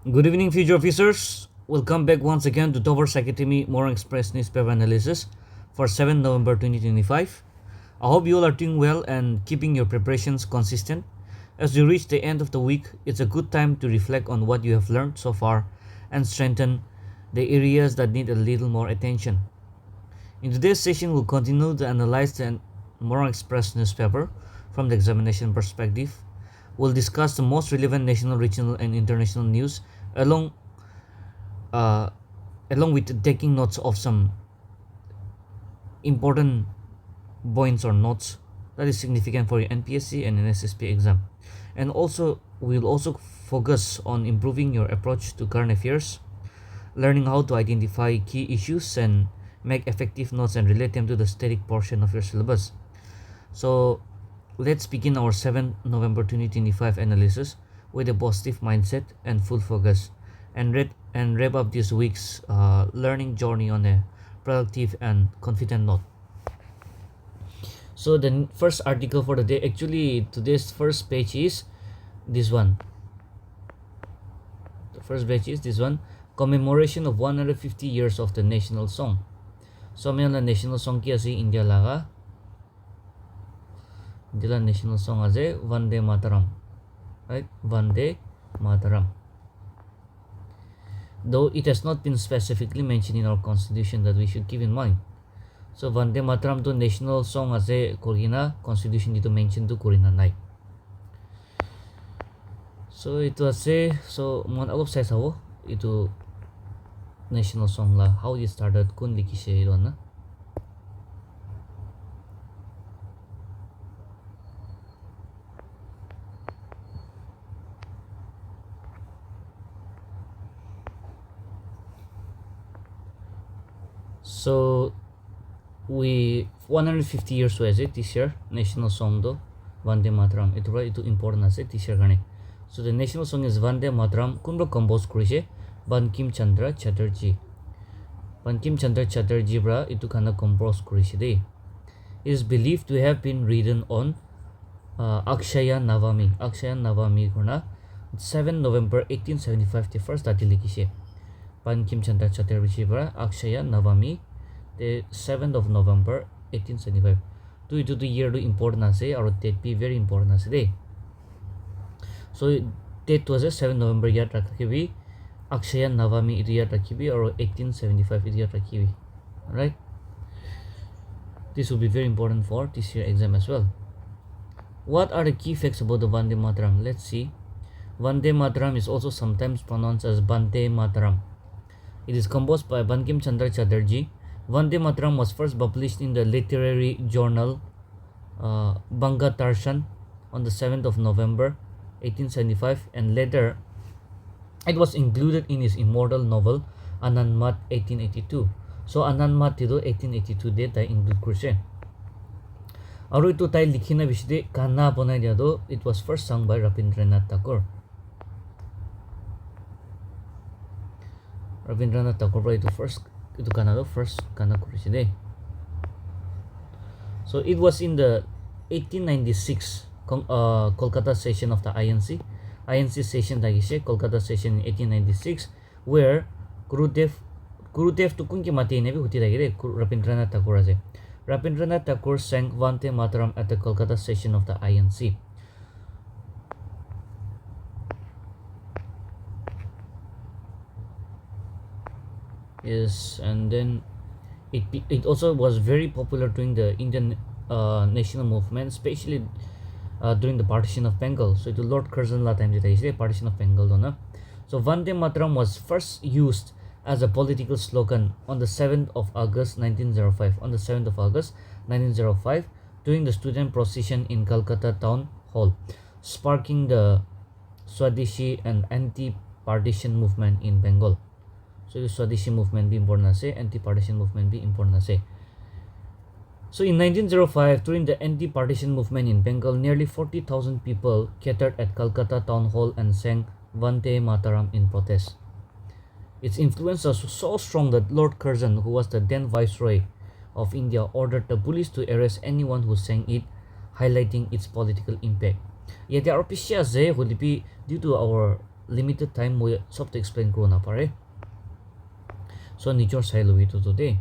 Good evening, future officers. Welcome back once again to Towards Academy Morung Express newspaper analysis for 7 November 2025. I hope you all are doing well and keeping your preparations consistent. As we reach the end of the week, it's a good time to reflect on what you have learned so far and strengthen the areas that need a little more attention. In today's session, we'll continue to analyze the Morung Express newspaper from the examination perspective. We'll discuss the most relevant national, regional, and international news along uh, along with taking notes of some important points or notes that is significant for your NPSC and NSSP exam. And also, we'll also focus on improving your approach to current affairs, learning how to identify key issues and make effective notes and relate them to the static portion of your syllabus. So let's begin our 7th November 2025 analysis with a positive mindset and full focus, and wrap up this week's learning journey on a productive and confident note. So the first article for the day, actually today's first page is this one. The first page is this one, commemoration of 150 years of the national song. So may la national song ki asi India laga. India national song ase Vande Mataram. Right? Vande Mataram. Though it has not been specifically mentioned in our constitution, that we should keep in mind. So Vande Mataram to national song ase Korina, constitution dito mention to Korina nai. So ito ase, so mon alop size hawo ito national song la, how it started, kun liki siya ito na. So we 150 years was it this year national song do Vande Mataram itu important ase this year gane. So the national song is Vande Mataram kunro compose korise Bankim Chandra Chatterjee. Bankim Chandra Chatterjee bra itu kana compose korise de. It is believed to have been written on Akshaya Navami kona 7 November 1875 the first date likise. Bankim Chandra Chatterjee bra Akshaya Navami the 7th of November 1875. To itu the year to important ase or date be very important ase de. So date was a 7 November yad rakhibi, Akshaya Navami itu yad rakhibi or 1875 itu yad rakhibi. Right? This will be very important for this year exam as well. What are the key facts about the Vande Mataram? Let's see. Vande Mataram is also sometimes pronounced as Bande Mataram. It is composed by Bankim Chandra Chatterjee. Vande Mataram was first published in the literary journal Banga Tarshan on the 7th of November 1875, and later it was included in his immortal novel Anand Mat 1882. So Anand Mat tido 1882 de tai include kurse. Aru itu tai likhina bishde kana banai dia do, it was first sung by Rabindranath Tagore. Rabindranath Tagore itu first itu kana do first kana kurse de. So it was in the 1896 Kolkata session of the INC session dagise Kolkata session in 1896, where Gurudev to kunki mati ne bi huti dagire Rabindranath Tagore ase. Rabindranath Tagore sang Vande Mataram at the Kolkata session of the INC. Yes, and then it also was very popular during the Indian national movement, especially during the partition of Bengal. So it Lord Curzon la time jeta partition of Bengal dona. So Vande Mataram was first used as a political slogan on the 7th of August 1905. On the 7th of August 1905, during the student procession in Calcutta Town Hall, sparking the Swadeshi and anti-partition movement in Bengal. So the Swadeshi movement be important ase, anti-partition movement be important ase. So in 1905, during the anti-partition movement in Bengal, nearly 40,000 people gathered at Calcutta Town Hall and sang Vande Mataram in protest. Its influence was so strong that Lord Curzon, who was the then Viceroy of India, ordered the police to arrest anyone who sang it, highlighting its political impact. Yet the RPCA due to our limited time moi sob to explain kuro na pare so nijor sai lobi to de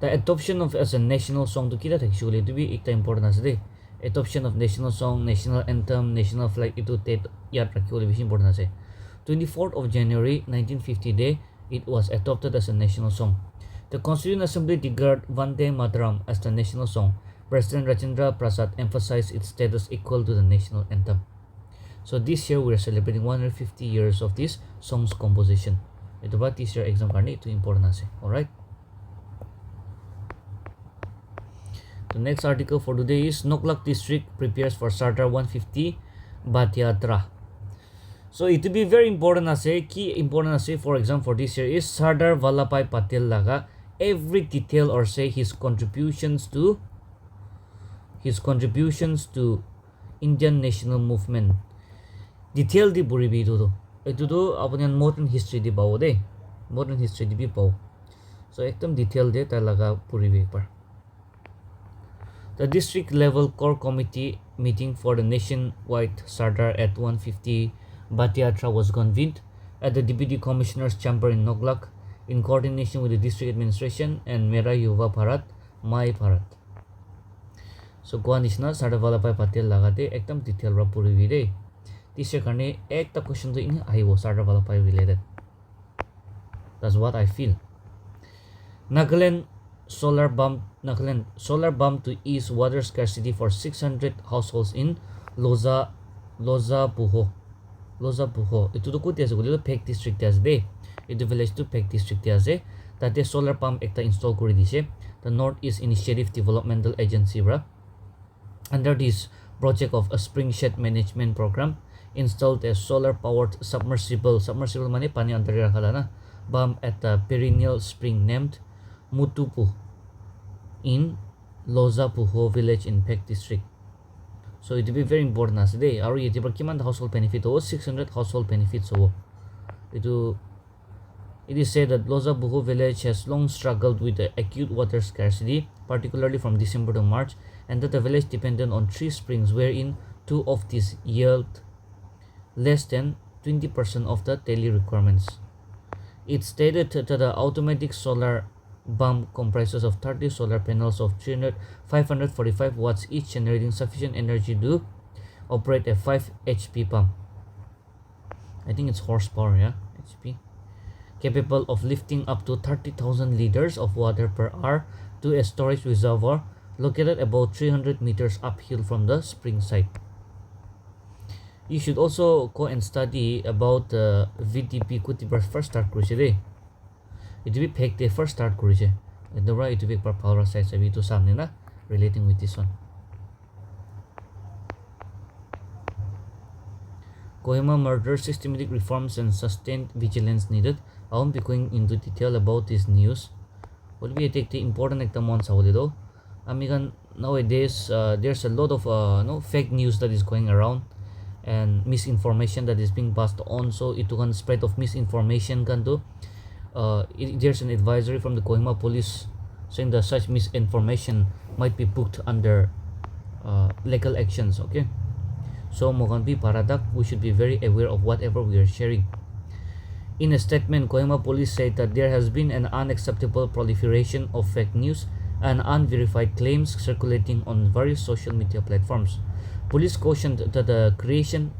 the adoption of as a national song to kida actually to be ekta important ase de adoption of national song, national anthem, national flag itu te yad rakhibole bishi important ase 24th of January 1950 day it was adopted as a national song. The Constituent Assembly declared Vande Mataram as the national song. President Rajendra Prasad emphasized its status equal to the national anthem. So this year we are celebrating 150 years of this song's composition. Ito ba this year exam karni ito important ase. Alright. The next article for today is Noklak district prepares for Sardar 150 Batyatra. So it will be very important ase key important ase for example for this year is Sardar Vallabhbhai Patel laga every detail or say his contributions to Indian national movement detail di buri bi do etu do apni modern history di pao de modern history di bi pao so ekdam detail de ta laga puri bi par. The district level core committee meeting for the nationwide Sardar at 150 Batyatra was convened at the Deputy Commissioner's Chamber in Noklak in coordination with the district administration and Mera Yuva Bharat, My Bharat. So Guanishna Sardar Vallabhbhai Patel lagate ekdam detail ra puri bi de tisya karne ekta question to in aibo Sardar Vallabhbhai related. That's what I feel. Nagaland solar bomb to ease water scarcity for 600 households in Loza Buho. Itu to kuti ase gole Phek district ase de. Itu village to Phek district ase. Tate solar pump ekta install kori dise. The Northeast Initiative Developmental Agency bra. Under this project of a spring shed management program, installed a solar powered submersible mane pani andar rakhala na pump at the perennial spring named Mutupu in Lozapuho village in Phek district. So it will be very important as today. Aru yeti par kiman household benefit ho 600 household benefits ho. It is said that Lozapuho village has long struggled with the acute water scarcity, particularly from December to March, and that the village depended on 3 springs wherein 2 of these yield less than 20% of the daily requirements. It stated that the automatic solar pump comprises of 30 solar panels of 545 watts each, generating sufficient energy to operate a 5 HP pump. I think it's horsepower, yeah, HP. Capable of lifting up to 30,000 liters of water per hour to a storage reservoir located about 300 meters uphill from the spring site. You should also go and study about the VDP Kutibar first start cruise. It will be Phek the first start cruise. And the right to be per power size of to something na relating with this one. Kohima murder, systematic reforms and sustained vigilance needed. I won't be going into detail about this news. What we take the important ektamon sa though. Amigan nowadays there's a lot of fake news that is going around and misinformation that is being passed on. So it can spread of misinformation can do. There's an advisory from the Kohima police saying that such misinformation might be booked under legal actions. Okay, so Moganbi Paradak, we should be very aware of whatever we are sharing. In a statement, Kohima police said that there has been an unacceptable proliferation of fake news and unverified claims circulating on various social media platforms. Police cautioned that the creation,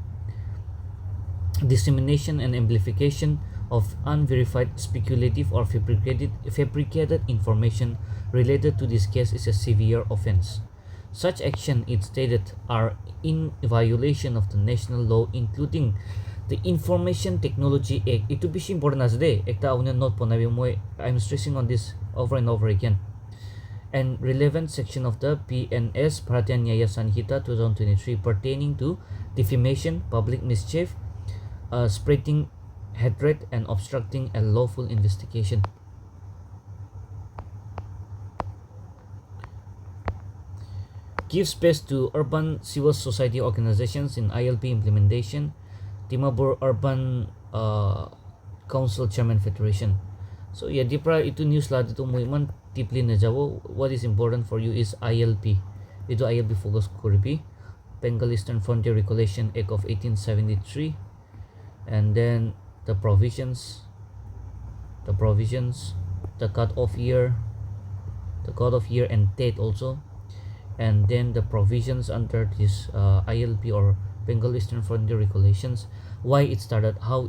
dissemination and amplification of unverified, speculative or fabricated information related to this case is a severe offense. Such action, it stated, are in violation of the national law, including the Information Technology Act. It be important as day. I'm stressing on this over and over again. And relevant section of the PNS Bharatiya Nyaya Sanhita 2023 pertaining to defamation, public mischief, spreading hatred and obstructing a lawful investigation. Give space to urban civil society organizations in ILP implementation. Dimapur Urban Council Chairman Federation. So yeah, Dipra itu news lah itu mo iman deeply na jawo. What is important for you is ILP, etu ILP focus koribi Bengal Eastern Frontier Regulation Act of 1873, and then the provisions, the cut-off year and date also, and then the provisions under this ILP or Bengal Eastern Frontier Regulations, why it started, how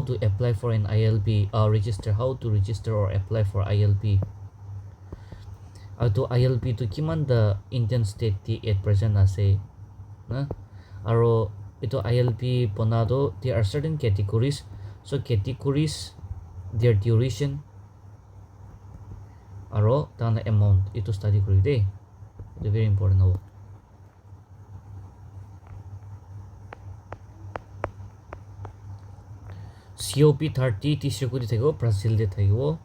to apply for an ILP, how to register or apply for ILP. To ILP to kiman the Indian state at present ase na aro ito ILP ponado, there are certain categories, so categories, their duration aro tana amount ito study kori de, ito very important ho. COP30 tisyo ko dito Brazil de thayo,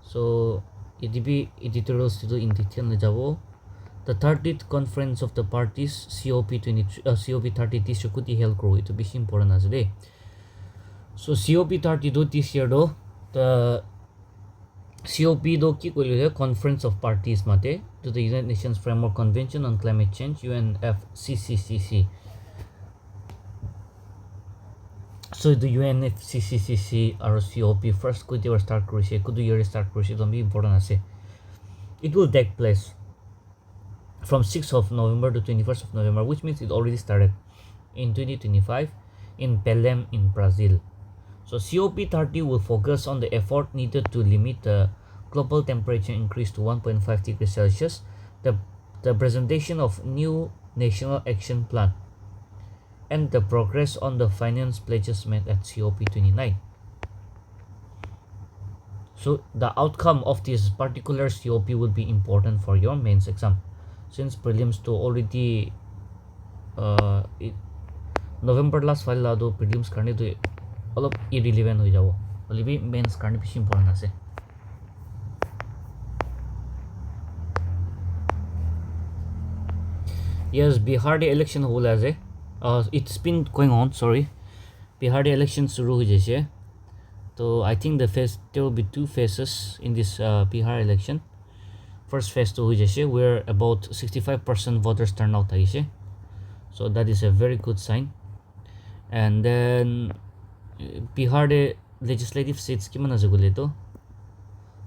so EDB editorials to in detail na jabo. The 30th Conference of the Parties COP30 tisyo ko di held kro, ito bishi important as de. So COP30 do this year do the COP do ki koile Conference of Parties mate to the United Nations Framework Convention on Climate Change UNFCCC. So the UNFCCC or COP first could you start cruise, could you start cruise, don't be important as it will take place from 6th of November to 21st of November, which means it already started in 2025 in Belém in Brazil. So COP30 will focus on the effort needed to limit the global temperature increase to 1.5 degrees Celsius, the presentation of new national action plan, and the progress on the finance pledges made at COP29. So the outcome of this particular COP will be important for your mains exam, since prelims to already November last file la do prelims karne to all of irrelevant ho jabo, only mains karne bishi important ase. Yes, Bihar the election hole as it's been going on, sorry. Bihar the election shuru ho jaise, so I think there will be two phases in this Bihar election. First phase to ho jaise where about 65% voters turnout aise, so that is a very good sign. And then Bihar the legislative seats kiman ase gole to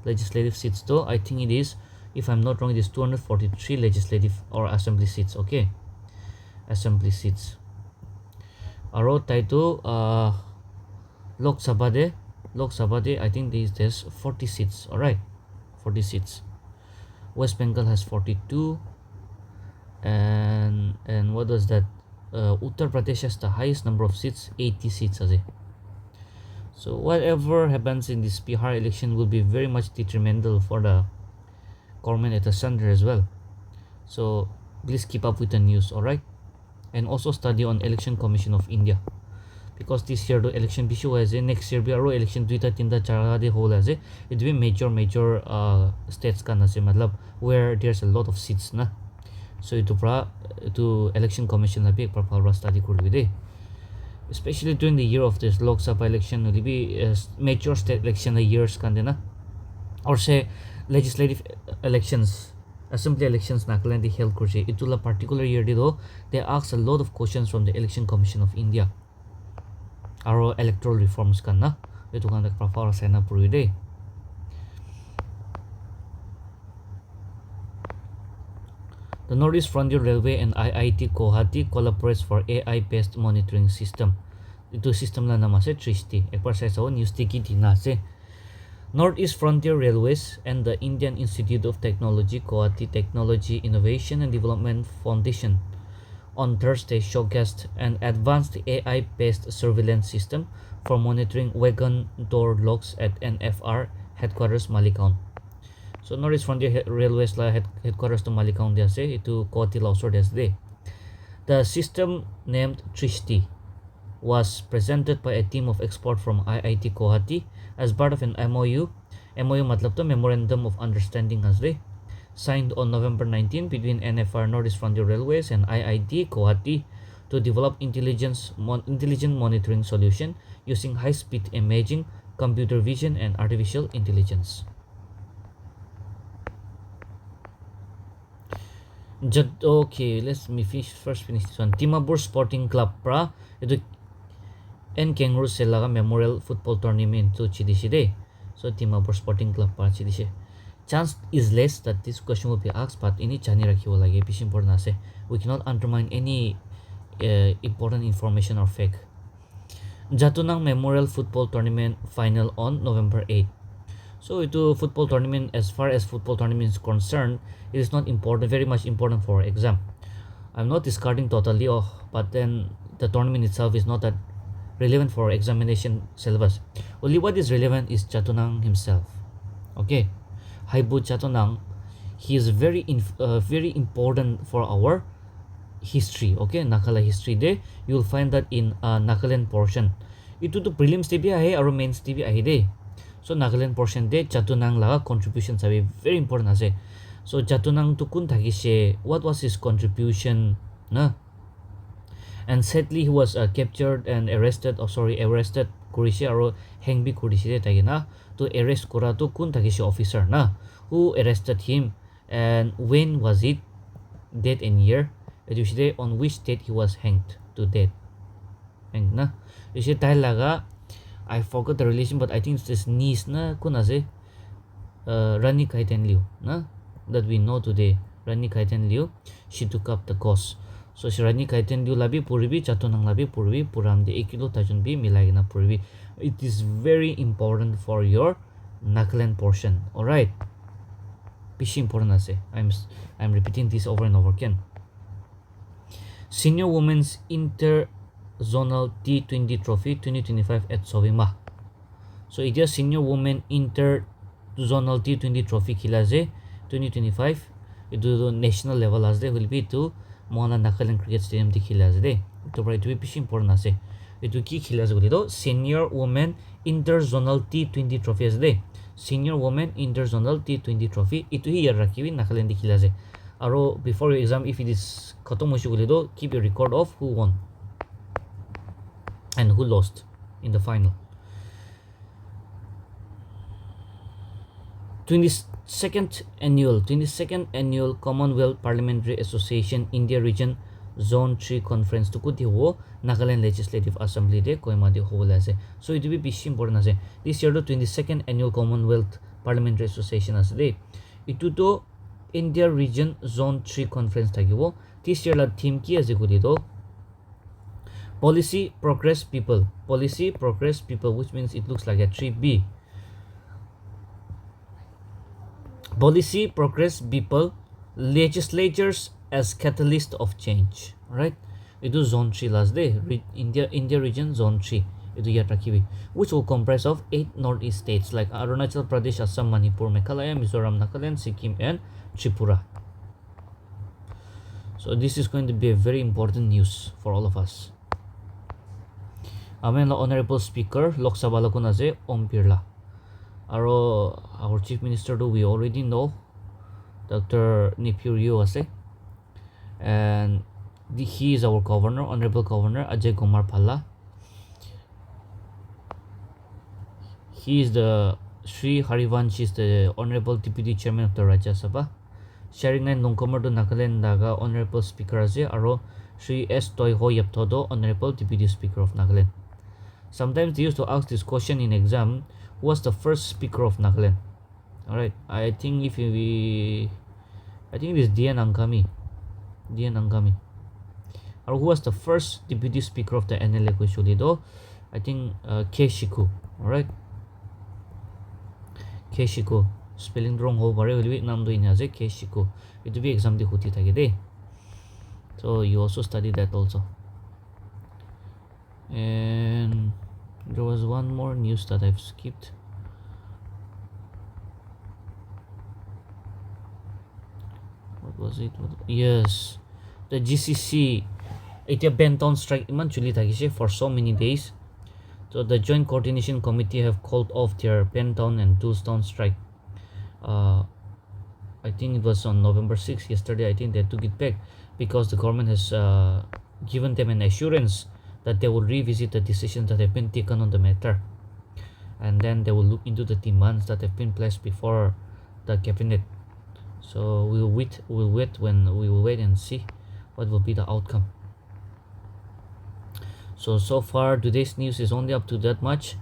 legislative seats to I think it is, if I'm not wrong, it is 243 legislative or assembly seats. Okay, assembly seats. Aro taito Lok Sabha de I think there's 40 seats. All right, 40 seats. West Bengal has 42, and what was that? Uttar Pradesh has the highest number of seats, 80 seats ase. So whatever happens in this Bihar election will be very much detrimental for the government at the center as well. So please keep up with the news, alright? And also study on Election Commission of India, because this year the election issue as next year biro election duita tinta chara de whole as it will be major states kan ase matlab where there's a lot of seats na, so to election commission la bi ekbar study korbi de, especially during the year of this Lok Sabha election will be major state election the years kan de na, or say legislative elections, assembly elections nakalan the held kurse itula particular year de do they ask a lot of questions from the Election Commission of India our electoral reforms kan na, ito kan nagpa-para sa na puri de. The Northeast Frontier Railway and IIT Guwahati collaborates for AI-based monitoring system. Ito system na naman sa Trishti. Ekparsa sa news tiki dinase. Northeast Frontier Railways and the Indian Institute of Technology Guwahati Technology Innovation and Development Foundation on Thursday showcased an advanced AI-based surveillance system for monitoring wagon door locks at NFR headquarters Maligaon. So Northeast Frontier Railways la headquarters to Maligaon de ase, itu Guwahati la osor de ase. The system named Trishti was presented by a team of experts from IIT Guwahati as part of an MOU matlab to Memorandum of Understanding as de, signed on November 19 between NFR Northeast Frontier Railways and IIT Guwahati to develop intelligent monitoring solution using high-speed imaging, computer vision, and artificial intelligence. Okay, let's me finish this one. Timabur Sporting Club pra itu and Kangaroo Selaga Memorial Football Tournament to Chidishide. So Timabur Sporting Club pra Chidishe. Chance is less that this question will be asked, but ini chani rakhibo lage pish important ase. We cannot undermine any important information or fake. Jatunang Memorial Football Tournament final on November 8. So itu football tournament, as far as football tournament is concerned, it is not important, very much important for exam. I'm not discarding totally, but then the tournament itself is not that relevant for examination syllabus. Only what is relevant is Chatunang himself. Okay, Haibu Chatunang, he is very important for our history. Okay, Nakala history day, you will find that in Nagaland portion. Itu to prelims TV ahe aru mains TV ahe de. So Nagaland portion de Chatunang laga contribution sabi very important ase. So Chatunang to kun thakise, what was his contribution na? And sadly he was captured and arrested kurise aru hangbi kurise tage na. To arrest kora to kun thakise officer na, who arrested him and when was it, date and year, usually on which date he was hanged to death. Hanged na. Usually tayo laga, I forgot the relation, but I think it's his niece na kunase Rani Kaiten Liu na, that we know today. Rani Kaiten Liu, she took up the cause. So she Rani Kaiten Liu labi purbi Chatunang labi purbi puram de ekilo tajun bi milai na purbi. It is very important for your Nagaland portion. All right. Pishi important ase. I'm repeating this over and over again. Senior Women's Inter-Zonal T20 Trophy 2025 at Sovima. So it is Senior Women Inter-Zonal T20 Trophy khila 2025. It is national level as they will be to Mohana Nagaland Cricket Stadium di khila ase. To right to be pishi important ase. It will ki khila ase Senior Women Inter-Zonal T20 Trophy ase. Senior Women Inter-Zonal T20 Trophy. Itu hi yar rakhibi Nagaland di khila ase. Aro before your exam, if it is khatam hoise gole keep a record of who won and who lost in the final. 22nd annual Commonwealth Parliamentary Association India Region Zone 3 Conference to kuti ho Nagaland Legislative Assembly de Koima de ho ase. So it will be important ase. This year the 22nd annual Commonwealth Parliamentary Association ase de. Itu to India Region Zone 3 Conference thakibo. This year la theme ki ase kuli to Policy Progress People. Policy Progress People, which means it looks like a 3B. Policy Progress People, legislatures as catalyst of change. Right? Itu Zone 3 last day. India Region Zone 3. Itu yat rakhibi, which will comprise of 8 northeast states like Arunachal Pradesh, Assam, Manipur, Meghalaya, Mizoram, Nagaland, Sikkim, and Tripura. So this is going to be a very important news for all of us. Amen. Honorable Speaker, Lok Sabha lakun ase Om Birla. Our Chief Minister do we already know, Dr. Nipur Yu ase, and he is our Governor, Honorable Governor Ajay Kumar Phalla. He is the Sri Harivansh is the Honorable Deputy Chairman of the Rajya Sabha. Sharing line Nongkomar do Nagaland daga Honorable Speaker ase aro Sri S. Toiho Yapthodo Honorable Deputy Speaker of Nagaland. Sometimes they used to ask this question in exam, who was the first Speaker of Nagaland? Alright, I think it is D.N. Angami. Or who was the first Deputy Speaker of the NLA Kushulido? I think K. Shiku. Alright. K. Shiku. Spelling wrong ho bare will be nam do inaze K. Shiku. It will be exam de huti thake de. So you also study that also. And there was one more news that I've skipped. What was it? Yes, the GCC it bent on strike iman chuli thakise for so many days. So the Joint Coordination Committee have called off their Pentown and Toolstown strike. I think it was on November 6th yesterday. I think they took it back because the government has given them an assurance that they will revisit the decisions that have been taken on the matter, and then they will look into the demands that have been placed before the cabinet So we will wait and see what will be the outcome. So far today's news is only up to that much,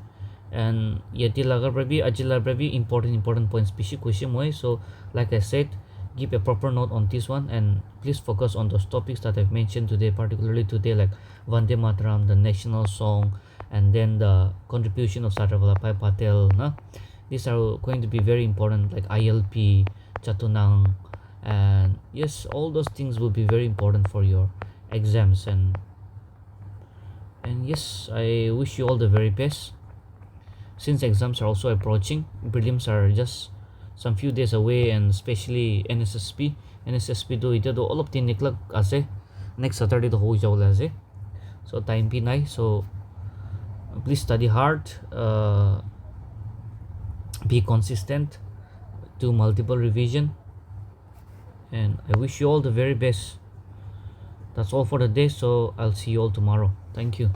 and yeti lagar prabi ajilar prabi important points bishi kushi moi. So like I said, give a proper note on this one, and please focus on those topics that I've mentioned today, particularly today, like Vande Mataram, the national song, and then the contribution of Sardar Vallabhbhai Patel. These are going to be very important, like ILP, Chatunang, and yes, all those things will be very important for your exams. And yes, I wish you all the very best. Since exams are also approaching, prelims are just some few days away, and especially NSSP do ito do all of the niklak ase next Saturday to ho jawla ase, so time pi nai. So please study hard, be consistent, do multiple revision, and I wish you all the very best. That's all for the day, so I'll see you all tomorrow. Thank you.